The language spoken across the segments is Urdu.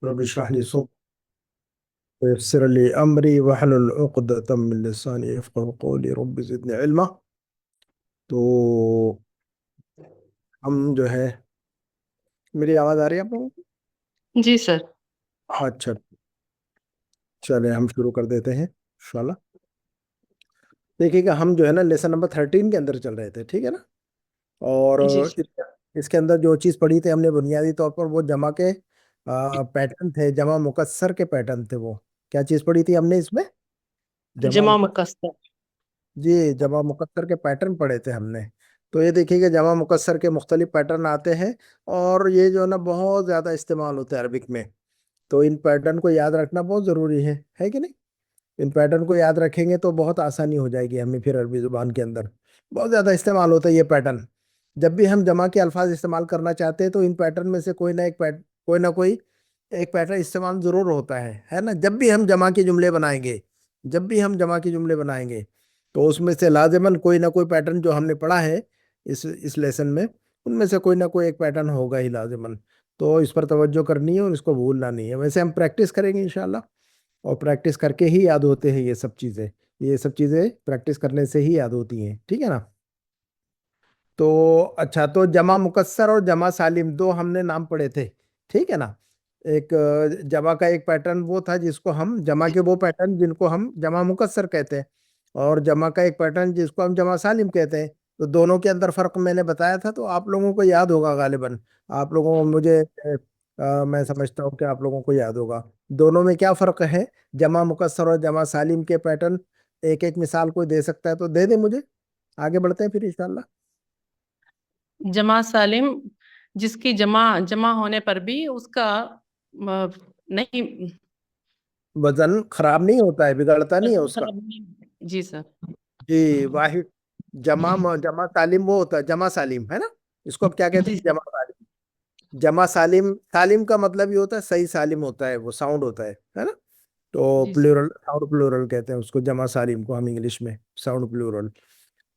رب اشرح لي صدري ويسر لي أمري واحلل عقدة من لساني يفقه قولي رب زدني علما. تو ہم جو ہے، میری آواز آ رہی ہے آپ لوگوں کو؟ جی سر. اچھا، چلے ہم شروع کر دیتے ہیں انشاءاللہ. دیکھیے گا، ہم جو ہے نا لیسن نمبر 13 کے اندر چل رہے تھے، ٹھیک ہے نا. اور جی سر. اس کے اندر جو چیز پڑھی تھی ہم نے بنیادی طور پر وہ جمع کے پیٹرن تھے، جمع مکسر کے پیٹرن تھے. وہ کیا چیز پڑھی تھی ہم نے اس میں؟ جمع جمع مکسر. جی، جمع مکسر کے پیٹرن پڑھے تھے ہم نے. تو یہ دیکھیے کہ جمع مکسر کے مختلف پیٹرن آتے ہیں، اور یہ جو ہے نا بہت زیادہ استعمال ہوتا ہے عربک میں. تو ان پیٹرن کو یاد رکھنا بہت ضروری ہے کہ نہیں؟ ان پیٹرن کو یاد رکھیں گے تو بہت آسانی ہو جائے گی ہمیں پھر عربی زبان کے اندر. بہت زیادہ استعمال ہوتا ہے یہ پیٹرن. جب بھی ہم جمع کے الفاظ استعمال کرنا چاہتے ہیں تو ان پیٹرن میں سے کوئی نہ کوئی ایک پیٹرن استعمال ضرور ہوتا ہے نا. جب بھی ہم جمع کے جملے بنائیں گے تو اس میں سے لازماً کوئی نہ کوئی پیٹرن جو ہم نے پڑھا ہے اس لیسن میں، ان میں سے کوئی نہ کوئی ایک پیٹرن ہوگا ہی لازماً. تو اس پر توجہ کرنی ہے اور اس کو بھولنا نہیں ہے. ویسے ہم پریکٹس کریں گے انشاءاللہ، اور پریکٹس کر کے ہی یاد ہوتے ہیں یہ سب چیزیں پریکٹس کرنے سے ہی یاد ہوتی ہیں، ٹھیک ہے نا. تو اچھا، تو جمع مکسر اور جمع سالم دو ہم نے نام پڑھے تھے، ٹھیک ہے نا. ایک جمع کا ایک پیٹرن وہ تھا جس کو ہم جمع کے وہ پیٹرن جن کو ہم جمع مکسر کہتے ہیں، اور جمع کا ایک پیٹرن جس کو ہم جمع سالم کہتے ہیں. تو دونوں کے اندر فرق میں نے بتایا تھا، تو آپ لوگوں کو یاد ہوگا غالباً. آپ لوگوں کو میں سمجھتا ہوں کہ آپ لوگوں کو یاد ہوگا دونوں میں کیا فرق ہے. جمع مکسر اور جمع سالم کے پیٹرن ایک ایک مثال کوئی دے سکتا ہے تو دے دے مجھے. آگے بڑھتے ہیں پھر انشاءاللہ. جمع سالم جس کی جمع ہونے پر بھی اس کا نہیں، وزن خراب نہیں ہوتا ہے، بگڑتا نہیں ہے وزن اس کا. خراب نہیں. جی سر. جی، واحد جمع سالم وہ ہوتا ہے، جمع سالم ہے نا. اس کو اب کیا کہتے جی ہیں؟ سر. جمع سالم. سالم کا مطلب یہ ہوتا ہے صحیح سالم ہوتا ہے، وہ ساؤنڈ ہوتا ہے نا. تو جی سر. پلورل، ساؤنڈ پلورل کہتے ہیں اس کو، جمع سالم کو ہم انگلش میں ساؤنڈ پلورل.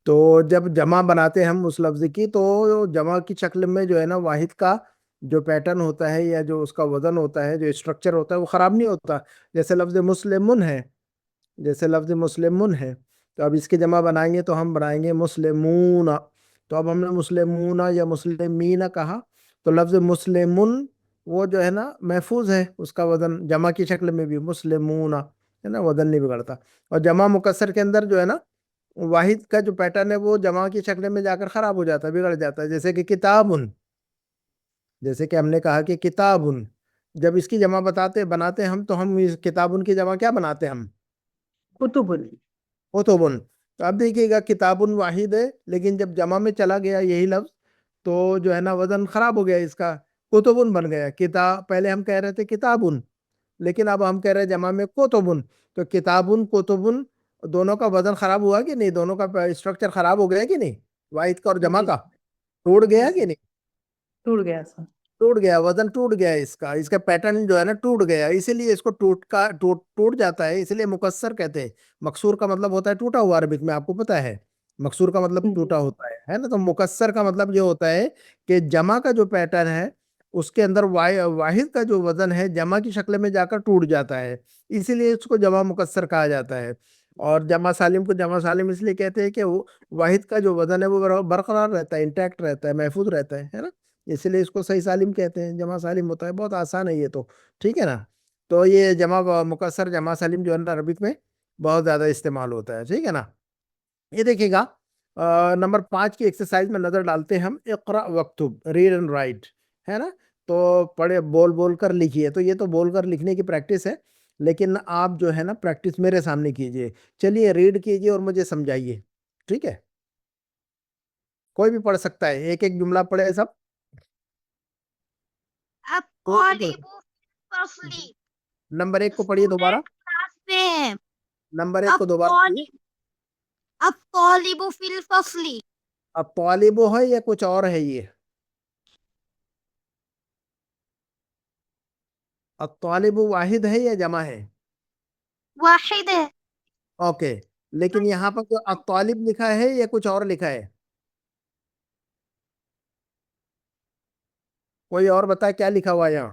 تو جب جمع بناتے ہیں ہم اس لفظ کی، تو جمع کی شکل میں جو ہے نا واحد کا جو پیٹرن ہوتا ہے یا جو اس کا وزن ہوتا ہے، جو اسٹرکچر ہوتا ہے، وہ خراب نہیں ہوتا. جیسے لفظ مسلمن ہے، تو اب اس کی جمع بنائیں گے تو ہم بنائیں گے مسلمون. تو اب ہم نے مسلمون یا مسلمین کہا تو لفظ مسلمن وہ جو ہے نا محفوظ ہے، اس کا وزن جمع کی شکل میں بھی مسلمون ہے نا، وزن نہیں بگڑتا. اور جمع مکسر کے اندر جو ہے نا واحد کا جو پیٹرن ہے وہ جمع کی شکل میں جا کر خراب ہو جاتا ہے، بگڑ جاتا ہے. جیسے کہ کتابن، جیسے کہ ہم نے کہا کہ کتابن، جب اس کی جمع بناتے ہم تو ہم اس کتابن کی جمع کیا بناتے ہم؟ کتب. کتبن. تو اب دیکھیے گا کتابن واحد ہے، لیکن جب جمع میں چلا گیا یہی لفظ تو جو ہے نا وزن خراب ہو گیا اس کا، کتبن بن گیا. پہلے ہم کہہ رہے تھے کتابن، لیکن اب ہم کہہ رہے ہیں جمع میں کتبن. تو کتابن کتبن دونوں کا وزن خراب ہوا کہ نہیں؟ دونوں کا اسٹرکچر خراب ہو گیا کہ نہیں؟ واحد کا اور جمع جی کا ٹوٹ جی گیا سر. کہ نہیں؟ ٹوٹ گیا سر. ٹوٹ گیا، وزن ٹوٹ گیا. اس کا پیٹرن جو ہے نا ٹوٹ گیا، اسی لیے اس کو ٹوٹ جاتا ہے، اسی لیے مکسر کہتے ہیں. مکسور کا مطلب ہوتا ہے ٹوٹا ہوا عربک میں، آپ کو پتا ہے. مکسور کا مطلب جی. ٹوٹا ہوتا ہے نا. تو مکسر کا مطلب یہ ہوتا ہے کہ جمع کا جو پیٹرن ہے اس کے اندر واحد کا جو وزن ہے جمع کی شکل میں جا کر ٹوٹ جاتا ہے، اسی لیے اس کو جمع مکسر کہا جاتا ہے. اور جمع سالم کو جمع سالم اس لیے کہتے ہیں کہ وہ واحد کا جو وزن ہے وہ برقرار رہتا ہے، انٹیکٹ رہتا ہے، محفوظ رہتا ہے نا. اس لیے اس کو صحیح سالم کہتے ہیں، جمع سالم ہوتا ہے. بہت آسان ہے یہ تو، ٹھیک ہے نا. تو یہ جمع مکسر جمع سالم جو ہے نا عربک میں بہت زیادہ استعمال ہوتا ہے، ٹھیک ہے نا. یہ دیکھیے گا نمبر 5 کی ایکسرسائز میں نظر ڈالتے ہیں ہم. اقرا وکتب، ریڈ اینڈ رائٹ، ہے نا. تو پڑھے، بول کر لکھیے. تو یہ تو بول کر لکھنے کی پریکٹس ہے، لیکن آپ جو ہے نا پریکٹس میرے سامنے کیجئے. چلیے ریڈ کیجئے اور مجھے سمجھائیے، ٹھیک ہے. کوئی بھی پڑھ سکتا ہے، ایک ایک جملہ پڑھے سب. الطالب فصل. نمبر 1 کو پڑھیے دوبارہ. اسٹوڈنٹ کلاس میں ہے. نمبر 1 کو دوبارہ پڑھیے. الطالب فی الفصل. اب طالب ہے یا کچھ اور ہے؟ یہ الطالب واحد ہے یا جمع ہے؟ واحد ہے. اوکے، لیکن یہاں پر جو الطالب لکھا ہے یا کچھ اور لکھا ہے؟ کوئی اور بتا کیا لکھا ہوا ہے یہاں؟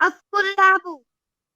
الطلاب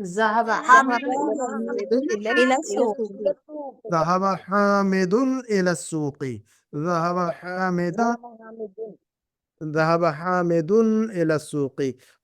ذهب حامد حامد إلى إلى السوق। السوق ذهب حامد إلى السوق، ذهب حامد، ذهب حامد إلى السوق।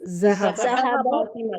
ذهب ذهب فاطمة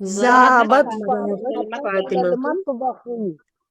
ذهبت فاطمة المطبخ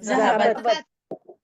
ذهبت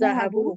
ذهبوا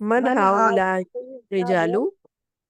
من هؤلاء الرجال؟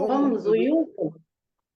هم ضيوف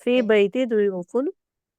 في بيتي ضيوف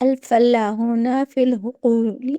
الفلاحون في الحقول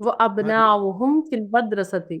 وأبناؤهم في المدرسة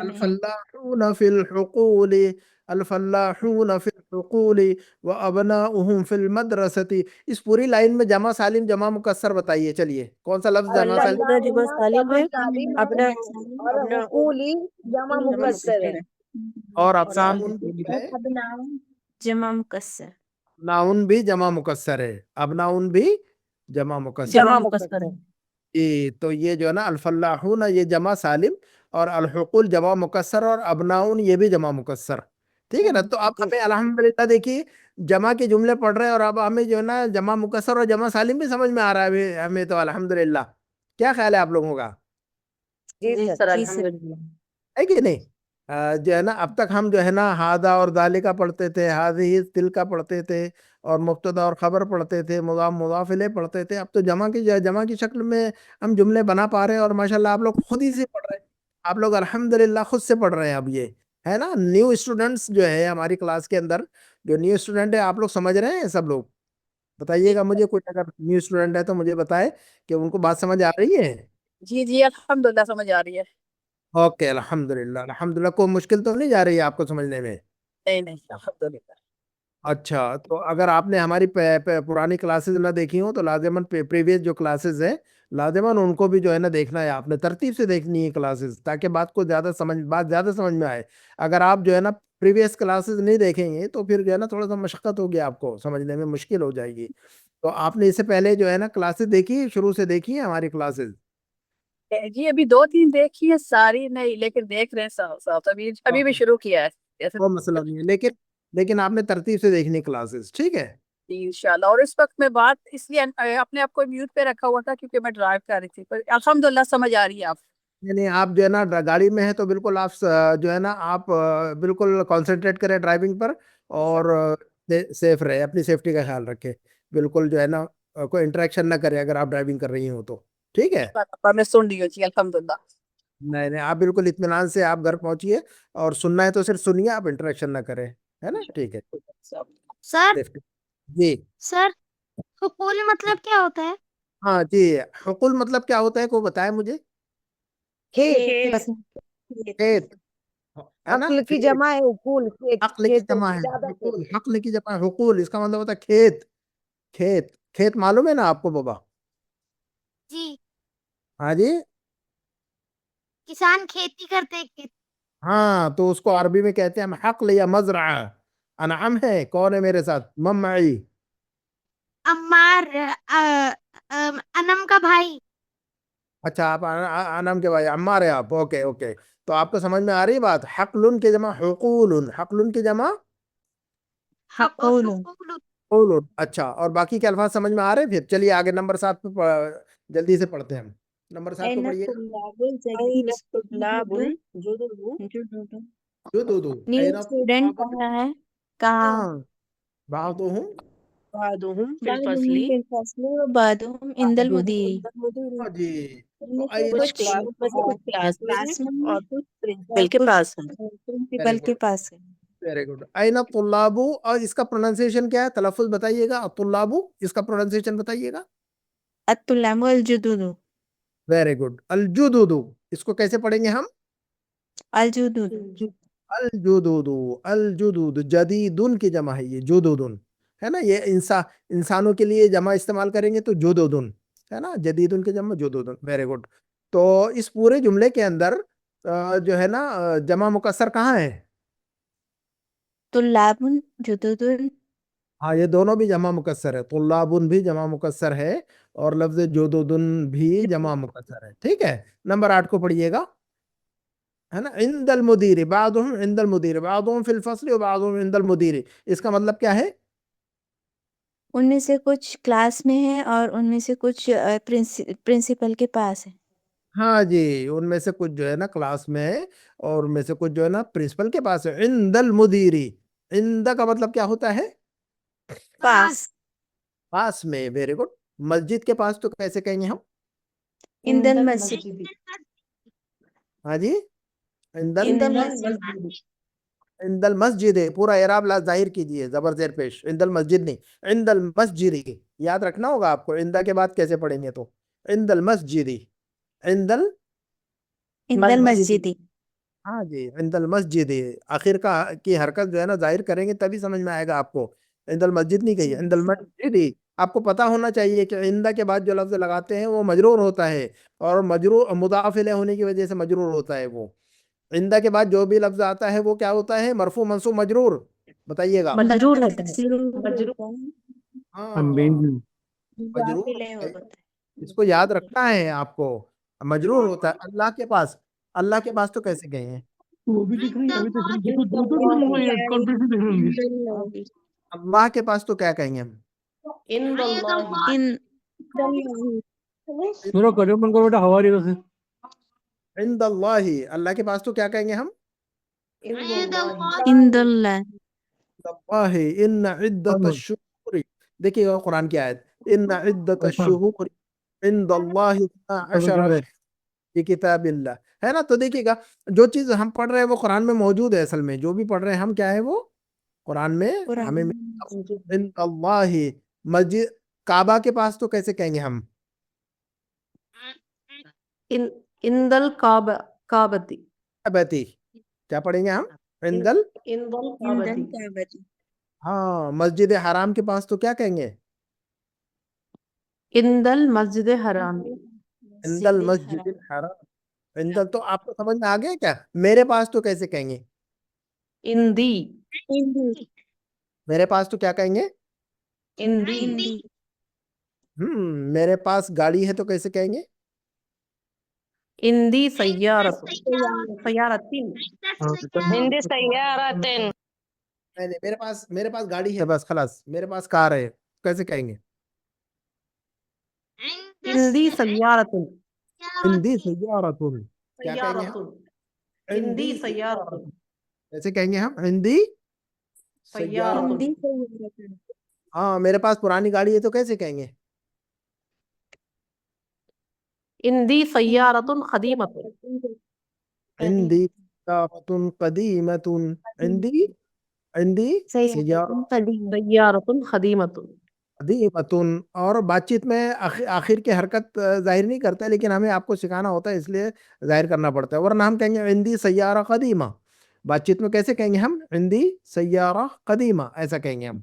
الفلاحون فی الحقول الفلاحون فی الحقول وابناؤہم فی المدرسۃ. اس پوری لائن میں جمع سالم جمع مکسر بتائیے. چلیے کون سا لفظ جمع سالم؟ الفلاح جمع سالم ہے، سالم اپنا اور حقولی جمع مکسر ہے. اور ابناؤن بھی ہے، جمع مکسر. ابناؤن بھی جمع مکسر ہے، ابناؤن بھی جمع مکسر. جمع مکسر ہے. جی تو یہ جو ہے نا الفلاحون یہ جمع سالم اور الحقول جمع مکسر اور ابناؤن یہ بھی جمع مکسر. ٹھیک ہے نا. تو اب ہمیں الحمدللہ دیکھیے جمع کے جملے پڑھ رہے ہیں اور اب ہمیں جو ہے نا جمع مکسر اور جمع سالم بھی سمجھ میں آ رہا ہے ہمیں تو الحمدللہ. کیا خیال ہے آپ لوگوں کا؟ جی جی سر. سر جی سر. الحمدللہ. ہے کہ نہیں؟ جو ہے نا اب تک ہم جو ہے نا ہادہ اور ذالکا پڑھتے تھے، ہذہ تلکا پڑھتے تھے اور مبتدا اور خبر پڑھتے تھے، مضاف مضاف الیہ پڑھتے تھے. اب تو جمع کی شکل میں ہم جملے بنا پا رہے ہیں اور ماشاءاللہ آپ لوگ خود ہی سے پڑھ رہے ہیں. آپ لوگ الحمدللہ خود سے پڑھ رہے ہیں. اب یہ ہے نا نیو اسٹوڈنٹس جو ہے ہماری کلاس کے اندر جو نیو اسٹوڈنٹ ہے آپ لوگ سمجھ رہے ہیں سب لوگ؟ بتائیے گا مجھے، کوئی اگر نیو اسٹوڈنٹ ہے تو مجھے بتائے کہ ان کو بات سمجھ آ رہی ہے. جی جی الحمدللہ سمجھ آ رہی ہے. اوکے الحمدللہ. الحمدللہ کوئی مشکل تو نہیں جا رہی ہے آپ کو سمجھنے میں؟ نہیں نہیں الحمدللہ. اچھا تو اگر آپ نے ہماری پرانی کلاسز نہ دیکھی ہوں تو لازماً پریویس جو کلاسز ہیں لازماً ان کو بھی جو ہے نا دیکھنا ہے. آپ نے ترتیب سے دیکھنی ہے کلاسز تاکہ بات زیادہ سمجھ میں آئے. اگر آپ جو ہے نا پریویس کلاسز نہیں دیکھیں گے تو پھر جو ہے نا تھوڑا سا مشقت ہوگی، آپ کو سمجھنے میں مشکل ہو جائے گی. تو آپ نے اس سے پہلے جو ہے نا کلاسز دیکھی، شروع سے دیکھی ہیں ہماری کلاسز؟ جی ابھی 2-3 دیکھی ہے، ساری نہیں لیکن دیکھ رہے ہیں صاحب صاحب. ابھی بھی شروع کیا ہے جیسے. کوئی مسئلہ نہیں ہے، لیکن آپ نے ترتیب سے دیکھنی کلاسز. ٹھیک ہے جی انشاءاللہ. اور اس وقت میں بات اس لیے اپنے آپ کو میوٹ پہ رکھا ہوا تھا کیونکہ میں ڈرائیو کر رہی تھی، پر الحمدللہ سمجھ آ رہی ہے. آپ یعنی آپ جو ہے نا گاڑی میں ہے تو بالکل آپ جو ہے نا آپ بالکل کانسنٹریٹ کریں ڈرائیونگ پر اور سیف رہے، اپنی سیفٹی کا خیال رکھیں. بالکل جو ہے نا کوئی انٹریکشن نہ کریں اگر آپ ڈرائیونگ کر رہی ہوں تو. ٹھیک ہے میں سن رہی ہوں. جی الحمدللہ. نہیں آپ بالکل اطمینان سے آپ گھر پہنچیے اور سننا ہے تو صرف سنیے، آپ انٹریکشن نہ کریں. ہے نا؟ ٹھیک ہے. سر سیفٹی. جی سر حقول مطلب کیا ہوتا ہے؟ ہاں جی حقول مطلب کیا ہوتا ہے کوئی بتائے مجھے؟ کھیت. کھیت ہے نا. عقل کی جمع ہے حقول. عقل کی جمع ہے حقول. عقل کی جمع ہے حقول. اس کا مطلب ہوتا ہے کھیت. کھیت معلوم ہے نا آپ کو بابا؟ جی ہاں جی کسان کھیتی کرتے ہیں. ہاں تو اس کو عربی میں کہتے ہیں حقل یا مزرعہ. انعم ہے کون ہے میرے ساتھ؟ ممعی. عمار انم کا بھائی. اچھا آپ انم کے بھائی عمار ہے آپ. اوکے تو آپ کو سمجھ میں آ رہی بات؟ حقل کی جمع حقول. حقل کی جمع حقول. حقول. اچھا اور باقی کے الفاظ سمجھ میں آ رہے ہیں؟ پھر چلیے آگے نمبر 7 پہ جلدی سے پڑھتے ہیں ہم. نمبر 7 کو پڑھیے. نیو اسٹوڈنٹ پڑھا ہے کہا بعضهم بعضهم في بعضهم الفصل في الفصل وبعضهم عند المدير. جی ان میں سے أين کچھ الطلاب؟ کلاس میں میں اور کچھ اور پرنسپل کے کچھ پاس ہیں. پرنسپل کے پاس ہے. Very good. أين الطلاب؟ اور اس کا پروننسیشن کیا ہے؟ تلفظ بتائیے گا. الطلاب اس کا پروننسیشن بتائیے گا. الطلاب الجدد. Very good. الجدد اس کو کیسے پڑھیں گے ہم؟ الجدد. الجدود جدیدن کی جمع ہے یہ جدودن ہے نا. یہ انسانوں کے لیے جمع استعمال کریں گے تو جدودن ہے نا. جدیدن کی جمع جدودن. Very good. تو اس پورے جملے کے اندر جو ہے نا جمع مکسر کہاں ہے؟ طلاب جدد. ہاں یہ دونوں بھی جمع مکسر ہے. طلابن بھی جمع مکسر ہے اور لفظ جدودن بھی جمع مکسر ہے. ٹھیک ہے. نمبر 8 کو پڑھیے گا. ہے نا. عند المدیر بعضهم عند المدیر بعضهم فی الفصل وبعضهم عند المدیر. اس کا مطلب کیا ہے؟ ان میں سے کچھ کلاس میں ہے اور ان میں سے کچھ پرنسپل کے پاس ہے. ہاں جی ان میں سے کچھ جو ہے نا کلاس میں ہے اور ان میں سے کچھ جو ہے نا پرنسپل کے پاس ہے. عند المدیری. عند کا مطلب کیا ہوتا ہے؟ پاس. پاس میں. Very good. مسجد کے پاس تو کیسے کہیں گے ہم؟ عند المسجد. ہاں جی عند عند المسجد. عند المسجد. پورا اعراب ظاہر کیجئے زبر زیر پیش. عند المسجد نہیں عند المسجد. یاد رکھنا ہوگا آپ کو. عند کے بعد کیسے پڑھیں گے تو عند المسجد. عند عند المسجد. ہاں جی، عند المسجد، آخر کا کی حرکت جو ہے نا ظاہر کریں گے تبھی سمجھ میں آئے گا آپ کو. عند المسجد نہیں کہیے، عند المسجد. آپ کو پتا ہونا چاہیے کہ عند کے بعد جو لفظ لگاتے ہیں وہ مجرور ہوتا ہے، اور مجرور مضاف الیہ ہونے کی وجہ سے مجرور ہوتا ہے. وہ عند کے بعد جو بھی لفظ آتا ہے وہ کیا ہوتا ہے؟ مرفوع منصوب مجرور. بتائیے گا. مجرور ہوتا ہے مجرور مجرور ہوتا ہے، ہاں مضاف مجرور الیہ ہوتا ہے. ہوتا ہے. اس کو یاد رکھنا ہے آپ کو. مجرور ہوتا ہے. اللہ کے پاس، اللہ کے پاس تو کیسے گئے ہیں؟ وہ بھی دیکھ رہی ہے ابھی دیکھ رہی عند اللہ اللہ کے پاس تو کیا کہیں گے ہم؟ عند اللہ ان میرا کریم من کو بیٹا ہماری وجہ سے عند اللہ، اللہ کے پاس تو کیا کہیں گے ہم؟ عند اللہ عند اللہ. اللہ ان عدت الشہور. دیکھیے گا قرآن کی آیت، ان عدت الشہور عند اللہ 12 یہ کتاب اللہ ہے نا. تو دیکھیے گا جو چیز ہم پڑھ رہے ہیں وہ قرآن میں موجود ہے. اصل میں جو بھی پڑھ رہے ہیں ہم کیا ہے وہ قرآن میں ہمیں عند اللہ. مسجد کعبہ کے پاس تو کیسے کہیں گے ہم؟ عند الکعبہ کعبتی کعبتی. کیا پڑھیں گے ہم؟ عند ال عند عند الکعبتی الکعبۃ. ہاں. مسجد حرام کے پاس تو کیا کہیں گے؟ عند المسجد حرام عند المسجد الحرام. عند تو آپ کو سمجھ میں آ گیا کیا؟ میرے پاس تو کیسے کہیں گے؟ عندی میرے پاس تو کیا کہیں گے؟ عندی عندی. میرے پاس گاڑی ہے تو کیسے کہیں گے؟ عندی سیارت سیارتین عند سیارتن نہیں، میرے پاس گاڑی ہے بس خلاص. میرے پاس کار ہے کیسے کہیں گے؟ عندی سیارتن عندی سیارۃ. کیا کہیں گے ہم؟ سیارتن عندی سیارتن کیسے کہیں گے ہم؟ عندی سیارتن عندی سیارۃ. ہاں. میرے پاس پرانی گاڑی ہے تو کیسے کہیں گے؟ عندی سیارتن قدیمت عندی سیارۃ قدیمۃ. عندی سیارۃ قدیمہ. سیارتن قدیمت قدیمۃ. اور بات چیت میں آخر کی حرکت ظاہر نہیں کرتا، لیکن ہمیں آپ کو سکھانا ہوتا ہے اس لیے ظاہر کرنا پڑتا ہے. ورنہ ہم کہیں گے عندی سیارہ قدیمہ. بات چیت میں کیسے کہیں گے ہم؟ عندی سیارہ قدیمہ ایسا کہیں گے ہم.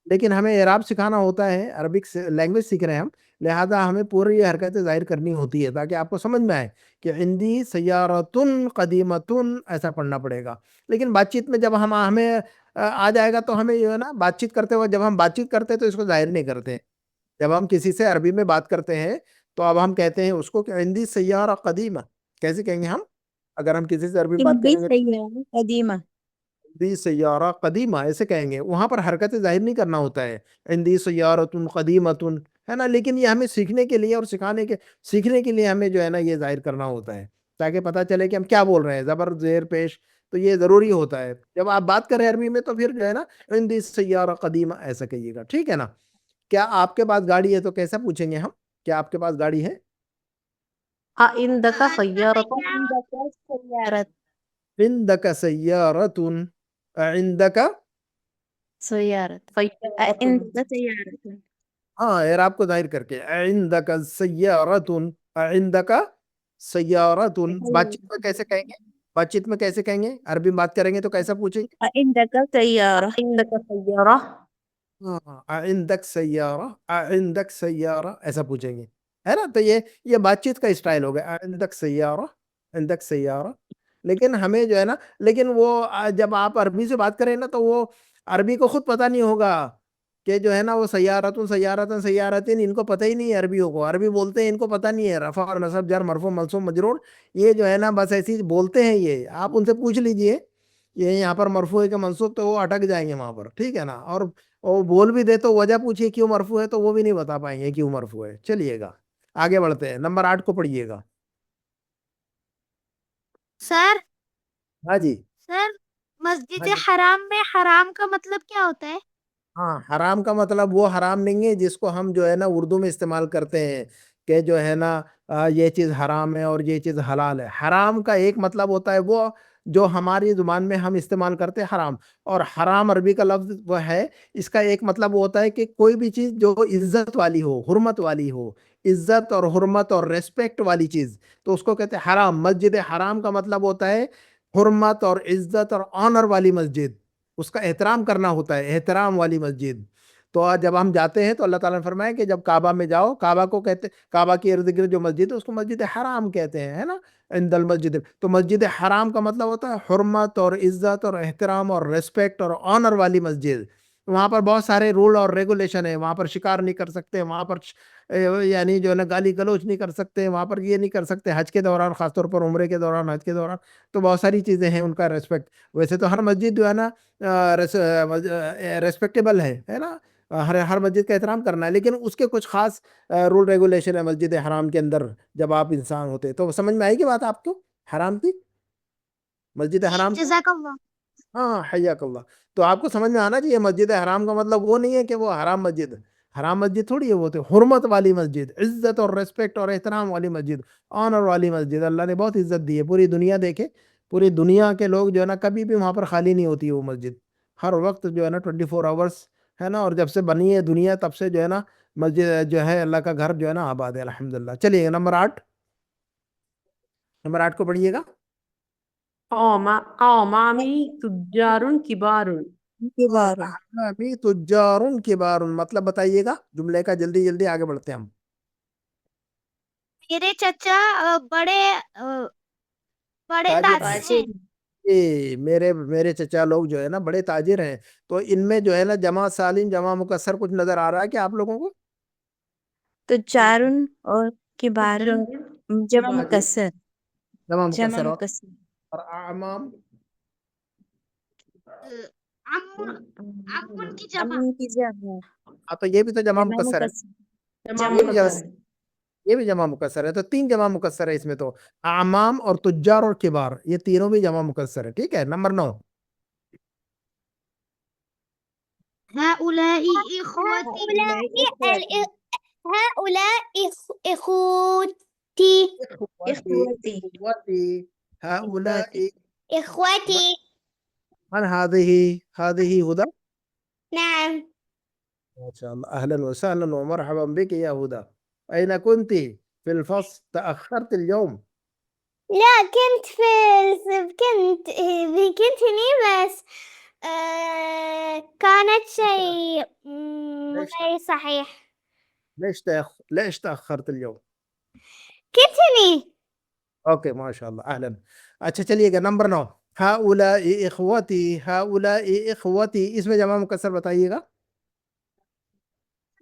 لیکن ہمیں اعراب سکھانا ہوتا ہے، عربک لینگویج سیکھ رہے ہیں ہم، لہذا ہمیں پوری یہ حرکتیں ظاہر کرنی ہوتی ہے تاکہ آپ کو سمجھ میں آئے کہ عندی سیارتن قدیمتن ایسا پڑھنا پڑے گا. لیکن بات چیت میں جب ہمیں آ جائے گا تو ہمیں جو ہے نا بات چیت کرتے ہوئے جب ہم بات چیت کرتے ہیں تو اس کو ظاہر نہیں کرتے. جب ہم کسی سے عربی میں بات کرتے ہیں تو اب ہم کہتے ہیں اس کو کہ عندی سیارہ قدیمہ. کیسے کہیں گے ہم اگر ہم کسی سے عربی میں بات عندی کریں گے؟ سیارہ قدیمہ. عندی سیارہ قدیمہ ایسے کہیں گے. وہاں پر حرکت ظاہر نہیں کرنا ہوتا ہے. عندی سیارۃ قدیمۃ ہے نا. لیکن یہ ہمیں سیکھنے کے لیے اور سیکھنے کے لیے ہمیں جو ہے نا یہ ظاہر کرنا ہوتا ہے تاکہ پتہ چلے کہ ہم کیا بول رہے ہیں. زبر زیر پیش تو یہ ضروری ہوتا ہے. جب آپ بات کریں عربی میں تو پھر جو ہے نا عندی سیارہ قدیمہ ایسا کہیے گا. ٹھیک ہے نا. کیا آپ کے پاس گاڑی ہے تو کیسا پوچھیں گے ہم؟ کیا آپ کے پاس گاڑی ہے؟ عندک سیارت سیارت. عندک سیارۃ. عندک سیارت. سیارت عندک سیارت. ہاں اعراب کو ظاہر کر کے عندک سیارۃ. عندک سیارۃ. بات چیت میں کیسے کہیں گے؟ بات چیت میں کیسے کہیں گے؟ عربی میں بات کریں گے تو کیسا پوچھیں گے؟ عندک سیارہ. عندک سیارہ عندک سیارہ. عندک سیارہ ایسا پوچھیں گے ہے نا. تو یہ بات چیت کا اسٹائل ہو گیا عندک سیارہ. عندک سیارہ. لیکن ہمیں جو ہے نا لیکن وہ جب آپ عربی سے بات کریں نا تو وہ عربی کو خود پتہ نہیں ہوگا کہ جو ہے نا وہ سیارتن سیارتن سیارتن ان کو پتہ ہی نہیں ہے. عربیوں کو عربی بولتے ہیں ان کو پتہ نہیں ہے رفع اور نصب جر مرفوع منصوب مجرور یہ جو ہے نا بس ایسی بولتے ہیں. یہ آپ ان سے پوچھ لیجئے یہ یہاں پر مرفوع ہے کہ منصوب تو وہ اٹک جائیں گے وہاں پر. ٹھیک ہے نا. اور وہ بول بھی دے تو وجہ پوچھیے کیوں مرفوع ہے تو وہ بھی نہیں بتا پائیں گے کیوں مرفوع ہے. چلیے گا آگے بڑھتے ہیں. نمبر 8 کو پڑھیے گا. سر ہاں جی. سر مسجد ہاں جی. حرام میں حرام کا مطلب کیا ہوتا ہے؟ ہاں حرام کا مطلب وہ حرام نہیں ہے جس کو ہم جو ہے نا اردو میں استعمال کرتے ہیں کہ جو ہے نا یہ چیز حرام ہے اور یہ چیز حلال ہے. حرام کا ایک مطلب ہوتا ہے وہ جو ہماری زبان میں ہم استعمال کرتے ہیں حرام. اور حرام عربی کا لفظ وہ ہے. اس کا ایک مطلب ہوتا ہے کہ کوئی بھی چیز جو عزت والی ہو حرمت والی ہو عزت اور حرمت اور ریسپیکٹ والی چیز تو اس کو کہتے ہیں حرام. مسجد حرام کا مطلب ہوتا ہے حرمت اور عزت اور آنر والی مسجد، اس کا احترام کرنا ہوتا ہے، احترام والی مسجد. تو جب ہم جاتے ہیں تو اللہ تعالیٰ نے فرمایا کہ جب کعبہ میں جاؤ، کعبہ کو کہتے، کعبہ کے ارد گرد جو مسجد ہے اس کو مسجد حرام کہتے ہیں، ہے نا، عند المسجد. تو مسجد حرام کا مطلب ہوتا ہے حرمت اور عزت اور احترام اور ریسپیکٹ اور آنر والی مسجد. وہاں پر بہت سارے رول اور ریگولیشن ہیں. وہاں پر شکار نہیں کر سکتے، وہاں پر یعنی جو ہے نا گالی گلوچ نہیں کر سکتے، وہاں پر یہ نہیں کر سکتے حج کے دوران، خاص طور پر عمرے کے دوران، حج کے دوران. تو بہت ساری چیزیں ہیں ان کا ریسپیکٹ. ویسے تو ہر مسجد جو ہے نا ریسپیکٹیبل ہے نا، ہر مسجد کا احترام کرنا ہے، لیکن اس کے کچھ خاص رول ریگولیشن ہے مسجد حرام کے اندر. جب آپ انسان ہوتے تو سمجھ میں آئے گی بات آپ کو حرام کی، مسجد حرام کی؟ جزاک اللہ. ہاں حیاک اللہ. تو آپ کو سمجھ میں آنا چاہیے مسجد حرام کا مطلب وہ نہیں ہے کہ وہ حرام مسجد، حرام مسجد تھوڑی ہے وہ، تو حرمت والی مسجد، عزت اور ریسپیکٹ اور احترام والی مسجد، آنر والی مسجد. اللہ نے بہت عزت دی ہے. پوری دنیا دیکھے، پوری دنیا کے لوگ جو ہے نا کبھی بھی وہاں پر خالی نہیں ہوتی وہ مسجد، ہر وقت جو ہے نا 24 آورس ہے نا. اور جب سے بنی ہے دنیا تب سے جو ہے نا مسجد جو ہے اللہ کا گھر جو ہے نا آباد ہے الحمدللہ. چلیے نمبر 8، نمبر 8 کو پڑھیے گا. امامی تجار کبار. کبار. ابھی تجار کبار، مطلب بتائیے گا جملے کا، جلدی جلدی آگے بڑھتے ہیں ہم. میرے چچا بڑے تاجر تاجر ہیں. میرے چچا لوگ جو ہے نا بڑے تاجر ہیں. تو ان میں جو ہے نا جمع سالم جمع مکسر کچھ نظر آ رہا ہے کیا آپ لوگوں کو؟ تجارن اور کبارن جمع ہاں جی، مکسر. جمع جمع مکسر. مکسر. اور اعمام، عمن کی جمع. امن کی جمع. ہاں تو یہ بھی تو جمع جمع مکسر ہے، مکسر. جمع یہ بھی جمع، مکسر. یہ بھی جمع مکسر ہے. تو 3 جمع مکسر ہے اس میں. تو اعمام اور تجار اور کبار یہ تینوں بھی جمع مکسر ہے. ٹھیک ہے. نمبر 9، هؤلاء إخوتي. هؤلاء إخوتي. اخوتی. اخوتی، هؤلاء. اخوتی. إخوتي. من هذه هدى. نعم. ما شاء الله، أهلا وسهلا ومرحبا بك يا هدى. أين كنت في الفصل؟ تأخرت اليوم. لا كنت كنت هني بس كانت شيء ليش غير صحيح. ليش تأخرت اليوم؟ كنت هني. اوکے ماشاء اللہ، اہلا. اچھا چلیے گا نمبر 9، هؤلاء اخوتی، هؤلاء اخوتی، اس میں جمع مکسر بتائیے گا.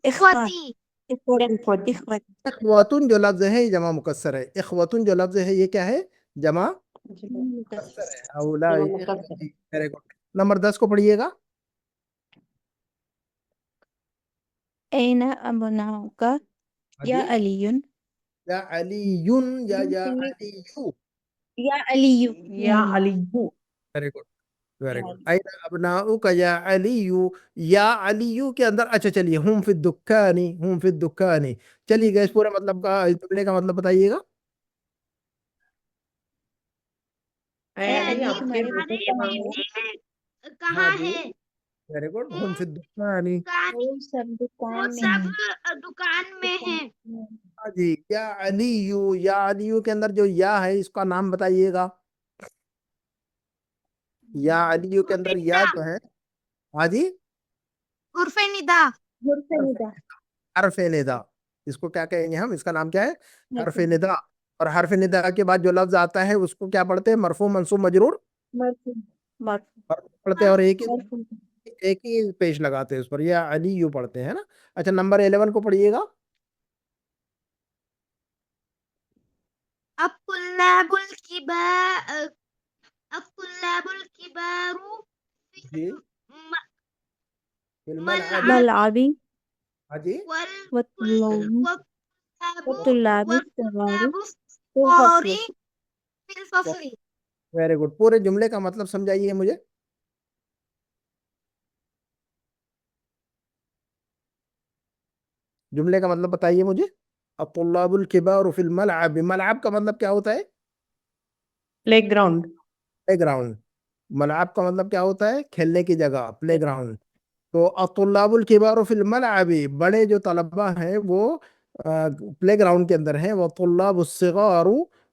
إخوتي. اخوتی. اخواتن جو لفظ ہے یہ جمع مکسر ہے. اخواتن جو لفظ ہے یہ کیا ہے؟ جمع مکسر ہے. هؤلاء اخوتی. Very good. نمبر 10 کو پڑھیے گا. این ابناؤک یا جی، علی. یا علی، یا علیو. یا علی. یا Ali. Very good, very good. این ابناؤک یا علیو. یا علیو کے اندر، اچھا چلیے، ہم فی الدکان، ہم فی الدکان. چلیے گا اس پورے مطلب کا، اس جملے کا مطلب بتائیے گا. اے علی آپ کے تمہارے بیٹے بیٹے کہاں کہاں ہیں؟ ہیں؟ کہاں جی، ہے؟ Very good. ہم فی الدکان. وہ سب وہ دکان میں سب ہیں. دکان میں ہیں. ہاں جی. یا علیو، یا علیو کے اندر جو یا ہے اس کا نام بتائیے گا. یا علیو کے اندر یا جو ہے، ہاں جی، عرف ندا. حرف ندا. حرف ندا. اس کو کیا کہیں گے ہم؟ اس کا نام کیا ہے؟ حرف ندا. اور حرف ندا کے بعد جو لفظ آتا ہے اس کو کیا پڑھتے ہیں؟ مرفوع منصوب مجرور مرفوع. مرفوع. پڑھتے ہیں، اور ایک مرفوع. ہی پیش لگاتے ہیں اس پر، یا علی یو پڑھتے ہیں نا. اچھا نمبر 11 کو پڑھیے گا. الطلاب الكبار. الطلاب الكبار جی، م- فی الملعب. ملعبی. ہاں جی، والطلاب والطلاب الصغار والطلاب في الصغار الفصل. في الفصل. Very good. پورے جملے کا مطلب سمجھائیے مجھے. جملے کا مطلب بتائیے مجھے. الطلاب الكبار فی الملعب. ملعب کا مطلب کیا ہوتا ہے؟ Play ground. Play ground. ملعب کا مطلب کیا ہوتا ہے؟ کھیلنے کی جگہ، پلے گراؤنڈ. تو الطلاب الکبار فی الملعب، بڑے جو طلبہ ہیں وہ پلے گراؤنڈ کے اندر ہیں. وہ طلاب الصغار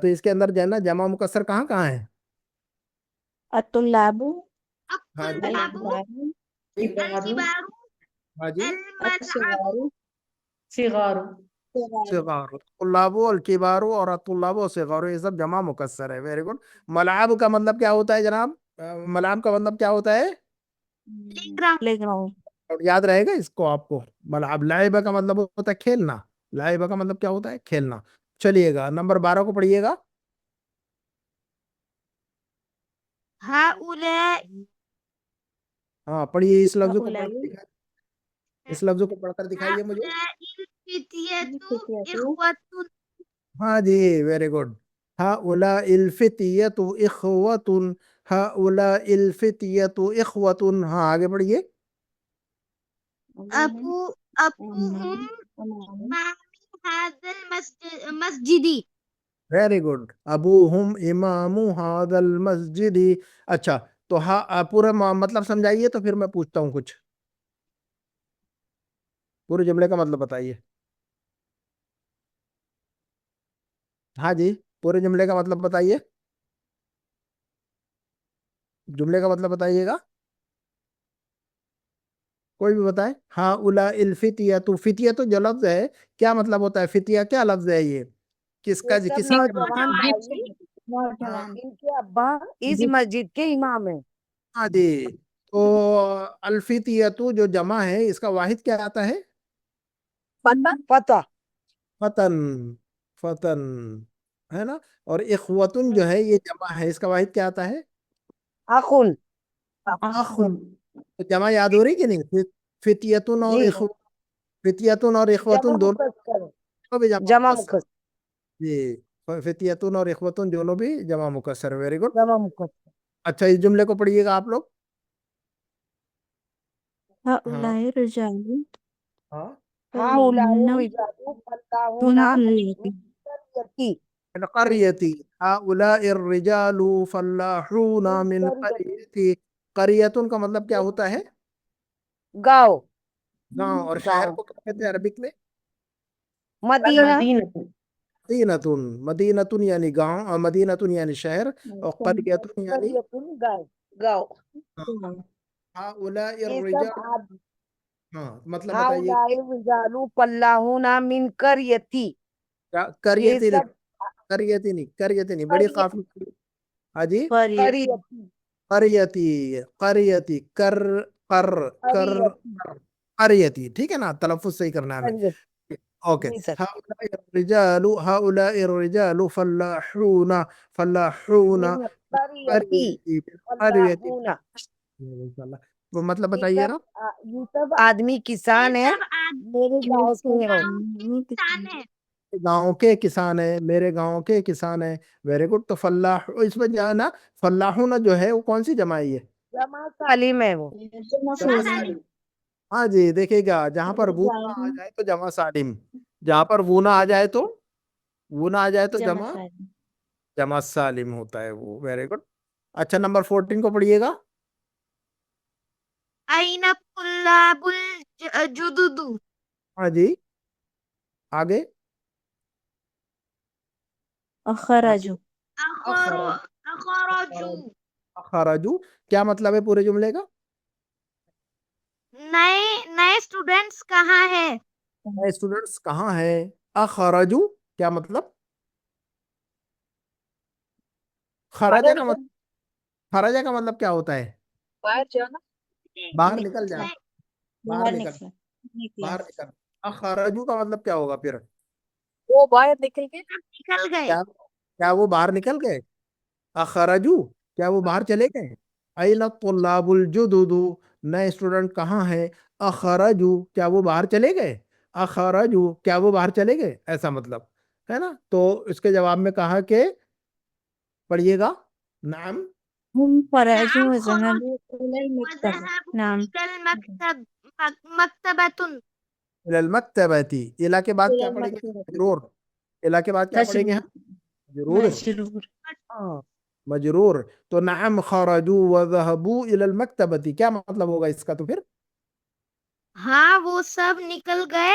تو اس کے اندر جو ہے نا جمع مکسر کہاں کہاں ہے؟ الطلاب ہاں جی الطلاب الكبار الكبار ہاں جی الملعب الصغار صغار الصغار صغار، طلاب الکبار اور طلاب و صغار، یہ سب جمع مکسر ہے. Very good. ملعب کا مطلب کیا ہوتا ہے جناب؟ ملعب کا مطلب کیا ہوتا ہے؟ playground playground اور یاد رہے گا اس کو آپ کو. ملعب لعبہ کا مطلب ہوتا ہے کھیلنا. لعبہ کا مطلب کیا ہوتا ہے؟ کھیلنا. چلیے گا نمبر 12 کو پڑھیے گا. هؤلاء ہاں پڑھیے اس لفظ کو پڑھ هؤلاء کر دکھائیے. اس لفظ کو پڑھ کر دکھائیے مجھے. هؤلاء الفتية الفتية إخوة ہاں جی ویری گڈ. هؤلاء الفتية إخوة، هؤلاء الفتية إخوة. ہاں آگے پڑھیے. أبوهم أبوهم أمام إمام هذا المسجد ویری گڈ. ابوہم امام هذا المسجد. اچھا تو ہاں پورا مطلب سمجھائیے تو پھر میں پوچھتا ہوں کچھ. پورے جملے کا مطلب بتائیے. ہاں جی پورے جملے کا مطلب بتائیے. جملے کا مطلب بتائیے گا. کوئی بھی بتائے. ہاں اولا الفتیہ، فتیہ تو جو لفظ ہے کیا مطلب ہوتا ہے؟ فتیہ کیا لفظ ہے یہ؟ کس کا یہ سب کس کا؟ نوجوان بھائی، ہاں، نوجوان ان کے ابا اس مسجد کے امام ہیں. ہاں جی. تو الفتیہ جو جمع ہے اس کا واحد کیا آتا ہے؟ پتہ فتن. فتن ہے نا. اور اخوتن جو ہے یہ جمع ہے، اس کا واحد کیا آتا ہے؟ اخن. أخ تو جمع یاد ہو رہی کہ نہیں؟ فتیتن اور جی فتیتن اور جمع اخوتن دونوں مکسر ہے. کو بھی جمع جمع مکسر. مکسر جی فتیتن اور اخوتن دونوں بھی جمع مکسر. Very good. جمع مکسر. اچھا اس جملے کو پڑھیے گا آپ لوگ. ہاں هؤلاء رجال ہاں. هؤلاء هن الرجال فلاحون دون من القرية قريتي القرية. هؤلاء الرجال فلاحون من من قريتي قرية. قرية کا مطلب کیا ہوتا ہے؟ گاؤں. گاؤں. اور شہر کو کیا کہتے ہیں عربک میں؟ مدینہ. مدینہ مدینتن. مدینتن یعنی گاؤں، اور مدینتن یعنی شہر، اور قریتن یعنی قریتن گاؤں. هؤلاء یہ سب الرجال. ہاں مطلب بتائیے. هؤلاء الرجال فلاحون من قريتي. یہ قریتی سب قریتی نہیں، قریتی نہیں، بڑی قافی. ہاں جی قرية قريتي قریتی. قریتی کر کر کر قريتي قریتی. ٹھیک ہے نا، تلفظ صحیح کرنا ہے ہمیں. قريتي. اوکے. جی سر. هؤلاء الرجال فلاحون. فلاحون من قريتي قریتی. قریتی. فلاحون. وہ مطلب یہ بتائیے سب نا. یہ سب آدمی کسان یہ ہیں، سب میرے گاؤں سے ہیں. انسان ہے. گاؤں کے کسان ہیں، میرے گاؤں کے کسان ہیں. Very good. تو فلاح اس میں جو ہے نا فلاحون جو ہے وہ کون سی جمع ہے؟ یہ جمع سالم ہے وہ. جمع جمع سالم. سالم. ہاں جی دیکھیے گا، جہاں پر وہ نہ آ جائے تو جمع سالم، جہاں پر وہ نہ آ جائے تو جمع جمع سالم. جمع سالم ہوتا ہے وہ. Very good. اچھا نمبر 14 کو پڑھیے گا. أين الطلاب الجدد؟ ہاں جی آگے. أخرجوا أخرجوا. خرجو کیا مطلب ہے پورے جملے کا؟ نئے نئے اسٹوڈینٹس کہاں ہے؟ نئے اسٹوڈنٹس کہاں ہیں؟ اخرجو کیا مطلب؟ خرجہ کا مطلب، خرجہ کا مطلب کیا ہوتا ہے؟ باہر جانا. باہر نکل جائے. باہر باہر نکل. نکلا نکلا باہر نکل. اخرجو کا مطلب کیا ہوگا پھر؟ وہ باہر نکل کے نکل گئے. کیا وہ باہر نکل گئے؟ اخرجو کیا وہ باہر چلے گئے؟ این الطلاب الجدد نئے اسٹوڈنٹ کہاں ہیں؟ اخرجو کیا وہ باہر چلے گئے؟ اخرجو کیا وہ باہر چلے گئے، ایسا مطلب ہے نا. تو اس کے جواب میں کہا کہ پڑھیے گا. نعم هم خرجوا نعم وذهبوا إلى المكتبة. وذهبوا نعم إلى مكتبة. الى المکتبتی. الا کے بعد إلى کیا پڑھیں گے؟ المكتبة. مجرور. الا کے بعد کیا پڑھیں گے؟ مجرور ضرور. مجرور. ہاں مجرور. تو نعم خرجوا وذهبوا الى المکتبتی کیا مطلب ہوگا اس کا؟ تو پھر ہاں وہ سب نکل گئے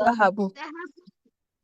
ذهبوا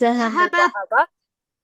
ذهب ذهب ذهب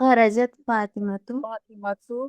خرجت فاطمة فاطمة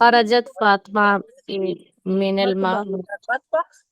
خرجت فاطمة من الماء المطبخ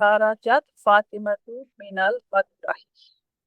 خرجت فاطمة من المطبخ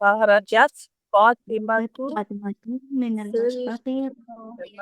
خرجت فاطمة فاطمة من المطبخ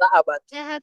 ذهبت ذهب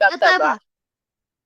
كتب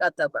كتب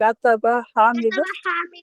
كتب حامد كتب حامد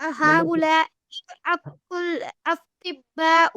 هؤلاء الأطباء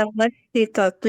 المتوسطة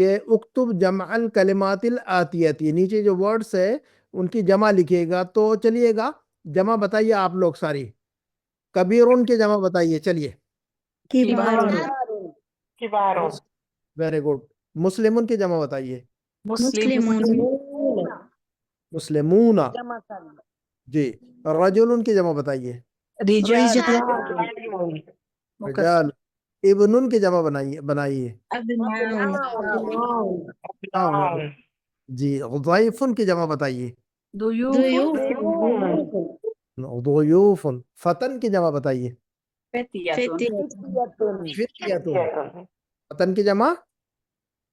کہ اکتب جمع الکلمات الآتیتی، نیچے جو ورڈس ہے ان کی جمع لکھیے گا. تو چلیے گا جمع بتائیے آپ لوگ ساری. کبیرون کی جمع بتائیے. چلیے ویری گڈ. مسلمون کی جمع بتائیے. مسلمون. جمع کرنا. جی. رجل کی جمع بتائیے. رجال. ابن کی جمع بنائیے. جی. ضیف کی جمع بتائیے. ضیوف. فتن کی جمع بتائیے. فتیتن. فتن کی جمع.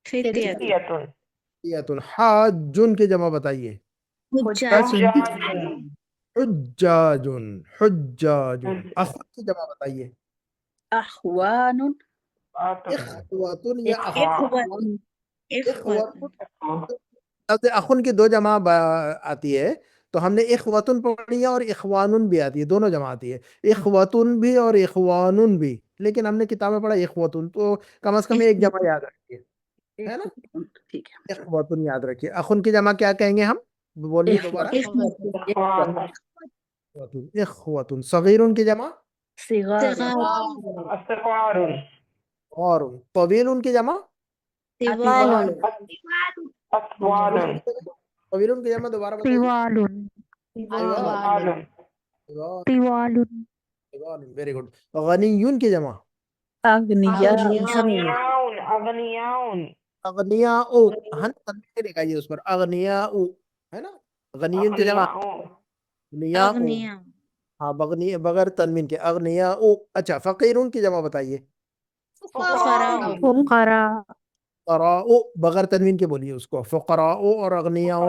فتیتن. حاجن کی جمع بتائیے. حجاجن. حجاجن. اخوت کی جمع بتائیے. اخوان. اخواتن یا اخواتن. اخن کی دو جمع آتی ہے تو ہم نے اخواتن پڑھی ہے اور اخوانن بھی آتی ہے، دونوں جمع آتی ہے. اخواتن بھی اور اخوانن بھی، لیکن ہم نے کتاب میں پڑھا اخواتن، تو کم از کم ایک جمع یاد رکھیے، ہے نا. ٹھیک ہے. اخواتن یاد رکھیے. اخن کی جمع کیا کہیں گے ہم؟ بولیے دوبارہ. اخواتن. صغیرن کی جمع. اور طویل کی جمع. طویل کی جمع دوبارہ بتائیے. Very good. غنیون کی جمع. اغنیاء. لکھائیے اس پر اغنیاء، ہے نا. غنیون کی جمع اغنیاء. ہاں بغیر تنوین کے اغنیاء. اچھا. فقیرون کی جمع بتائیے. فقراء. بغیر تنوین کے بولیے اس کو. فقراء اور اغنیاء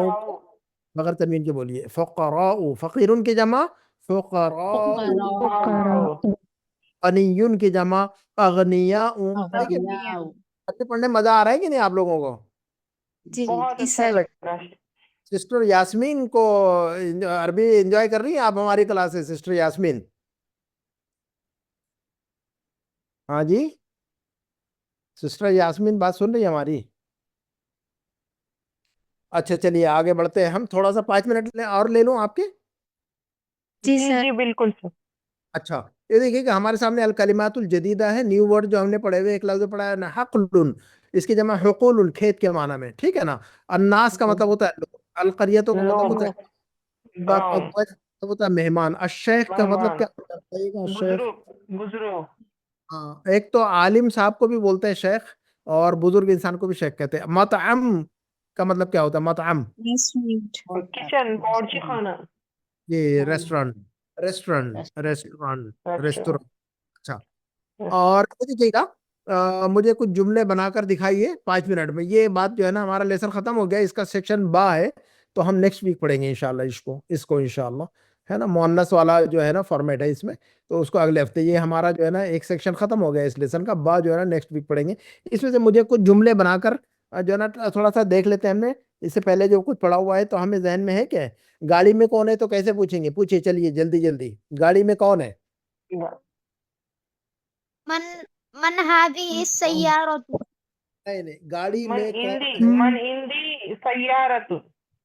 بغیر تنوین کے بولیے. فقراء. فقیرون کی جمع فقراء. غنیون کی جمع اغنیاء. پڑھنے مزہ آ رہا ہے کہ نہیں آپ لوگوں کو؟ سسٹر یاسمین کو عربی انجوائے کر رہی ہیں آپ ہماری کلاس سے؟ سسٹر یاسمین. ہاں جی. سسٹر یاسمین بات سن رہی ہے ہماری؟ اچھا چلیے آگے بڑھتے ہیں ہم. تھوڑا سا 5 منٹ اور لے لوں آپ کے. جی بالکل سر. اچھا یہ دیکھیے کہ ہمارے سامنے الکلمات الجدیدہ ہے، نیو ورڈ جو ہم نے پڑھے ہوئے. ایک لفظ پڑھا ہے نا حقل، اس کی جمع حقول، کھیت کے معنی میں، ٹھیک ہے نا. الناس کا مطلب ہوتا ہے القریتوں کا مطلب ہوتا ہے مہمان. الشیخ کا مطلب کیا ہوتا ہے؟ الشیخ. ہاں ایک تو عالم صاحب کو بھی بولتے ہیں شیخ، اور بزرگ انسان کو بھی شیخ کہتے ہیں. مطعم کا مطلب کیا ہوتا ہے؟ مطعم کچن، باورچی خانہ. یہ ریسٹورینٹ. ریسٹورینٹ. اچھا. اور دیکھیے گا مجھے کچھ جملے بنا کر دکھائیے 5 منٹ میں. یہ بات جو ہے نا ہمارا لیسن ختم ہو گیا، اس کا سیکشن با ہے تو ہم نیکسٹ ویک پڑھیں گے انشاءاللہ اس کو انشاءاللہ، ہے نا. مؤنث والا جو ہے نا فارمیٹ ہے اس میں، تو اس کو اگلے ہفتے. یہ ہمارا جو ہے نا ایک سیکشن ختم ہو گیا اس لیسن کا. با جو ہے نا نیکسٹ ویک پڑھیں گے. اس میں سے مجھے کچھ جملے بنا کر جو ہے نا تھوڑا سا دیکھ لیتے ہیں. ہم نے اس سے پہلے جو کچھ پڑھا ہوا ہے تو ہمیں ذہن میں ہے کیا ہے. گاڑی میں کون ہے تو کیسے پوچھیں گے؟ پوچھیے چلیے جلدی. گاڑی میں کون ہے؟ من هذه السيارة. نہیں گاڑی میں کون ہے؟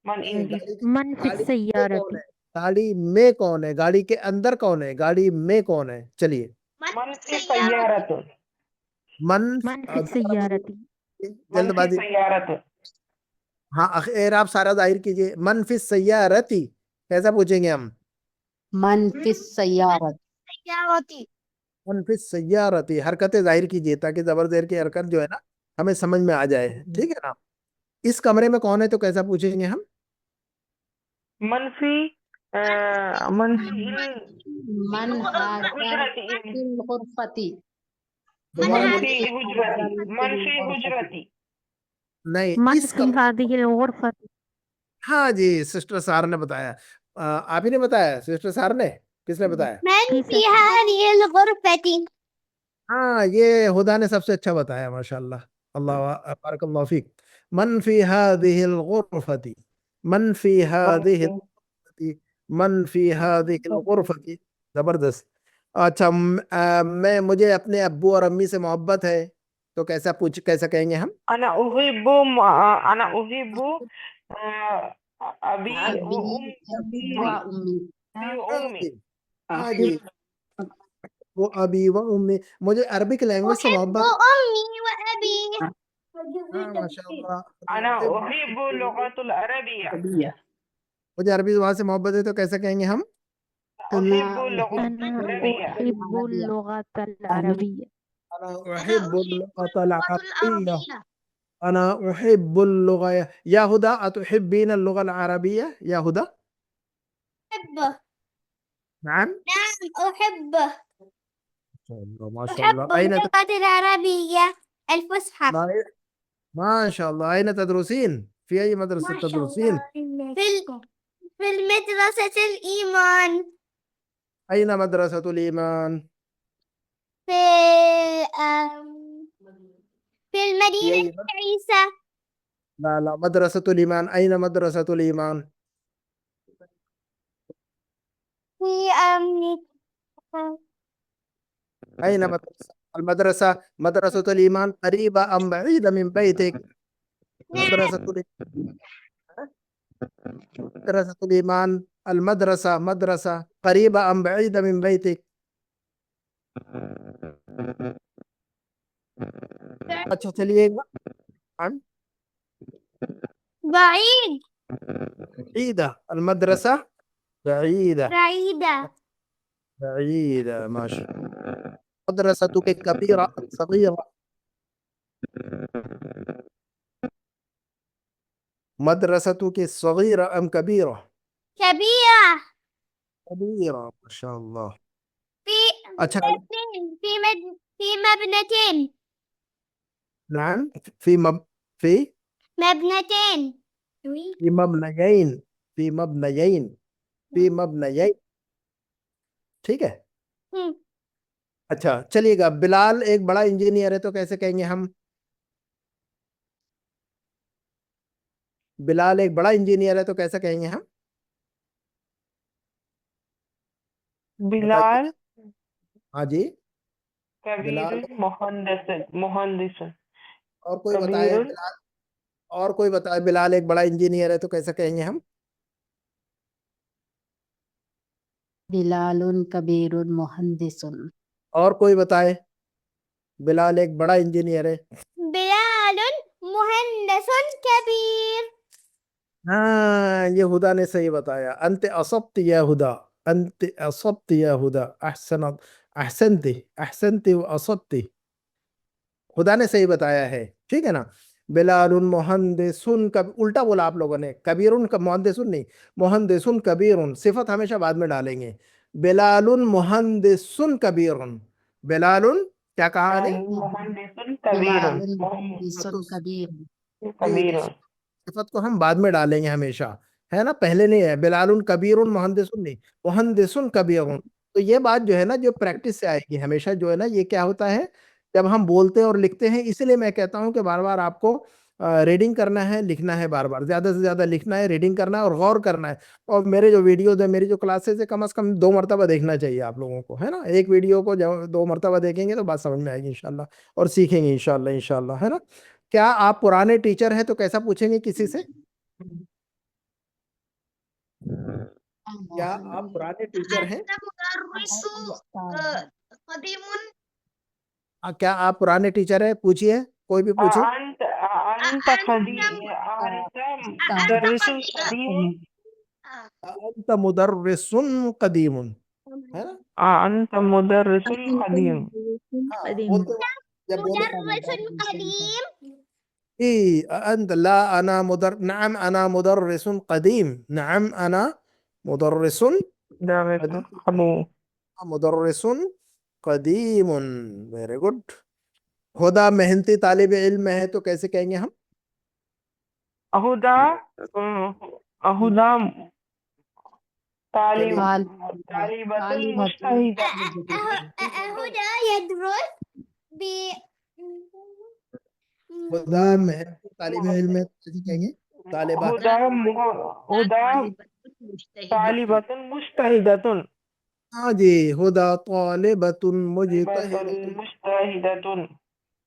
من عندي سيارة. گاڑی میں کون ہے؟ گاڑی کے اندر کون ہے؟ گاڑی میں کون ہے؟ چلیے. من في سيارة. جلد بازی. ہاں اعراب سارا ظاہر کیجئے. من فی السیارتی کیسا پوچھیں گے ہم؟ من فی السیارۃ. من فی السیارتی. حرکت ظاہر کیجئے تاکہ زبر زیر کی حرکت جو ہے نا ہمیں سمجھ میں آ جائے، ٹھیک ہے نا. اس کمرے میں کون ہے تو کیسا پوچھیں گے ہم؟ من في من في من دوبارہ من بولیے. في حجرتي. من في حجرتي. نہیں اس کمرے. ہاں جی سسٹر سار نے بتایا. آپ ہی نے بتایا سسٹر سار نے؟ کس نے بتایا؟ من في هذه الغرفة. ہاں یہ ہدا نے سب سے اچھا بتایا ماشاءاللہ. اللہ بارک اللہ فیک. من فی هذه الغرفة. من فی هذه الغرفة. من فی هذه الغرفة. زبردست. اچھا مجھے اپنے ابو اور امی سے محبت ہے. تو کیسا کہیں گے ہم؟ أنا أحب أبي أبي وأمي وأمي ہاں جی، وہ ابی و امی. مجھے عربک لینگویج سے أحب محبت. أمي وأبي ہاں ماشاء اللہ. أنا أحب اللغة العربية مجھے عربی زبان سے محبت ہے تو کیسا کہیں گے ہم؟ أحب اللغة أنا العربية أحب اللغة العربية. انا أنا احب أحب اللغة اللغة العربية. العربية انا احب اللغة. يا هدى اتحبين اللغة العربية يا هدى؟ أحبه نعم. نعم أحبه ما شاء الله. أحب اين اللغة العربية الفصحى ما شاء الله. اين تدرسين؟ في اي مدرسة تدرسين؟ في المدرسة الإيمان اين مدرسة الإيمان؟ في في في المدينة اي عيسى لا مدرسة الإيمان. اين مدرسة الإيمان؟ في أين مدرسة الإيمان قريبة أم بعيدة من بيتك؟ مدرسة الإيمان مدرسة قريبة أم بعيدة من بيتك؟ اچھا چلیے گا. بعيد بعيدة المدرسة بعيدة بعيدة ما شاء الله. مدرستك كبيرة أم صغيرة؟ مدرستك صغيرة أم كبيرة؟ كبيرة كبيرة ما شاء الله. في اچھا في مبنتين نعم في مبنتين في مبنيين في مبنيين. ٹھیک ہے. هم. اچھا چلیے گا. بلال ایک بڑا انجینئر ہے تو کیسے کہیں گے ہم؟ بلال ایک بڑا انجینئر ہے تو کیسا کہیں گے ہم؟ بلال ہاں جی. كبير بلال مهندس اور کوئی کبیر بتائے بلال. اور کوئی بتائے بلال ایک بڑا انجینئر ہے تو کیسا کہیں گے ہم؟ بلال كبير مهندس اور کوئی بتائے بلال ایک بڑا انجینئر ہے. بلال مهندس كبير ہاں یہ ہدا نے صحیح بتایا. انت اصبت یا ہدا. انت اصبت یا ہدا. احسنت واصبت. خدا نے صحیح بتایا ہے. ٹھیک ہے نا. بلال مہندسن الٹا بولا آپ لوگوں نے. کبیرن کا مہندسن نہیں, مہندسن کبیرن. صفت ہمیشہ بعد میں ڈالیں گے. بلال مہندسن کبیرن. بلال کیا کہا نے؟ مهندس كبير بلال مهندس كبير كبير صفت کو ہم بعد میں ڈالیں گے ہمیشہ, ہے نا, پہلے نہیں ہے. بلال کبیر مہندس نہیں, مہندس کبیر. تو یہ بات جو ہے نا جو پریکٹس سے آئے گی ہمیشہ جو ہے نا, یہ کیا ہوتا ہے جب ہم بولتے اور لکھتے ہیں. اسی لیے میں کہتا ہوں کہ بار بار آپ کو ریڈنگ کرنا ہے, لکھنا ہے, بار بار زیادہ سے زیادہ لکھنا ہے, ریڈنگ کرنا ہے اور غور کرنا ہے. اور میرے جو ویڈیوز ہیں, میری جو کلاسز ہے, کم از کم 2 مرتبہ دیکھنا چاہیے آپ لوگوں کو, ہے نا. ایک ویڈیو کو جب 2 مرتبہ دیکھیں گے تو بات سمجھ میں آئے گی انشاءاللہ, اور سیکھیں گے انشاءاللہ, ہے نا. کیا آپ پرانے ٹیچر ہیں تو کیسا پوچھیں گے کسی سے؟ کیا آپ پرانے ٹیچر ہیں؟ مدرس قديم کیا آپ پرانے ٹیچر ہیں؟ پوچھئے, کوئی بھی پوچھے. أنت مدرس قديم انت مدرس قدیم, ہے نا. أنت مدرس قديم ہاں قديم. بولتے وقت جب بولے مدرس قديم انت لا انا نعم انا مدرس قدیم. نعم انا مدرس قديم مدرس قدیم. Very good. خدا محنتی طالب علم ہے تو کیسے کہیں گے ہم؟ هدى طالبة مجتهدة هدى يدرس ب خدا محنتی طالب علم ہے تو کیسے کہیں گے؟ طالبہ. هدى طالبة مجتهدة ہاں جی. خدا طالبۃ مجتہدۃ. مجتهدة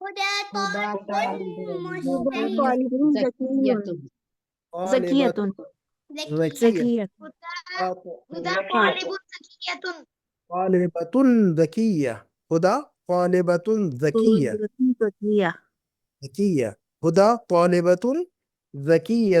هدى هدى طالب طالب مجتهد زكية طالبة ذكية ذكية. هدى طالب ذكية طالبة ذكية. هدى طالبة ذكية. ذكية. هدى طالبة ذكية.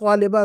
طالبة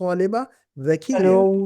طالبة ذكية।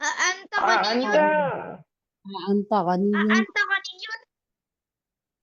أأنت أنت غني أنت غني أأنت غني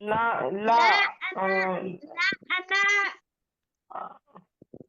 لا لا لا أنا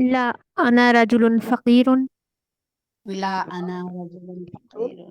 لا أنا رجل فقير. لا أنا رجل فقير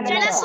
جلس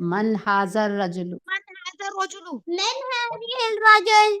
من هذا الرجل من هذا الرجل من هذه الرجل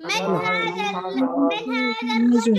من هذا الرجل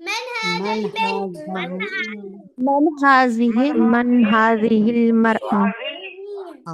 من هذا من البيت هذا من هذه المرأة.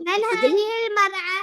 من هذه المرأة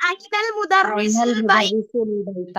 أين المدرس أين البيت المدرس البيت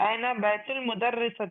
أين بيت المدرسة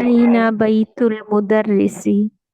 أين بيت المدرس؟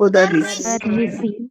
مدرس مدرسي.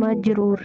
مجرور.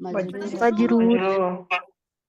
مجرور.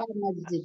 المسجد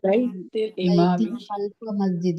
بيت خلف مسجد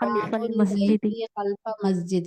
خلف بيت المسجد. خلف مسجد